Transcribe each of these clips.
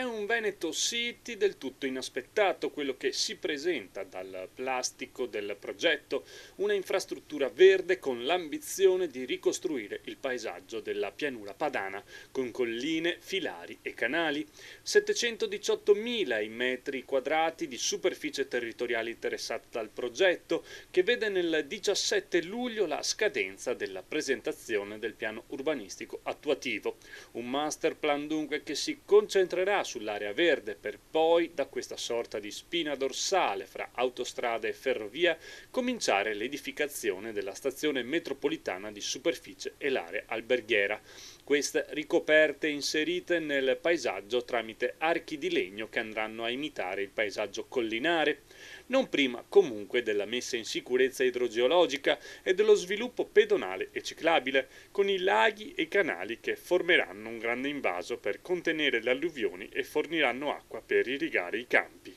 È un Veneto City del tutto inaspettato quello che si presenta dal plastico del progetto, una infrastruttura verde con l'ambizione di ricostruire il paesaggio della pianura padana, con colline, filari e canali. 718.000 i metri quadrati di superficie territoriale interessata dal progetto, che vede nel 17 luglio la scadenza della presentazione del piano urbanistico attuativo. Un master plan dunque che si concentrerà sull'area verde per poi, da questa sorta di spina dorsale fra autostrada e ferrovia, cominciare l'edificazione della stazione metropolitana di superficie e l'area alberghiera. Queste ricoperte inserite nel paesaggio tramite archi di legno che andranno a imitare il paesaggio collinare, non prima comunque della messa in sicurezza idrogeologica e dello sviluppo pedonale e ciclabile, con i laghi e i canali che formeranno un grande invaso per contenere le alluvioni e forniranno acqua per irrigare i campi.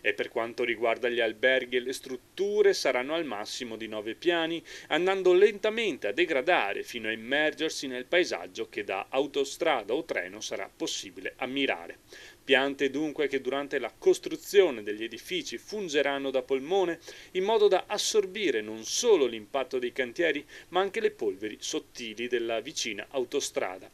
E per quanto riguarda gli alberghi e le strutture saranno al massimo di 9 piani, andando lentamente a degradare fino a immergersi nel paesaggio che da autostrada o treno sarà possibile ammirare. Piante dunque che durante la costruzione degli edifici fungeranno da polmone in modo da assorbire non solo l'impatto dei cantieri ma anche le polveri sottili della vicina autostrada.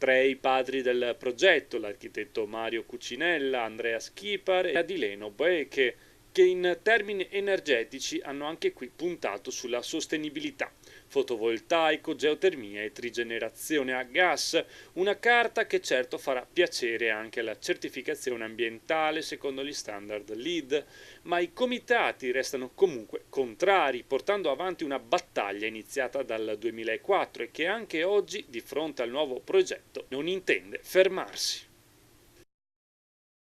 Tre i padri del progetto, l'architetto Mario Cucinella, Andrea Schipar e Adileno Boeche, che in termini energetici hanno anche qui puntato sulla sostenibilità, fotovoltaico, geotermia e trigenerazione a gas, una carta che certo farà piacere anche alla certificazione ambientale secondo gli standard LEED, ma i comitati restano comunque contrari, portando avanti una battaglia iniziata dal 2004 e che anche oggi, di fronte al nuovo progetto, non intende fermarsi.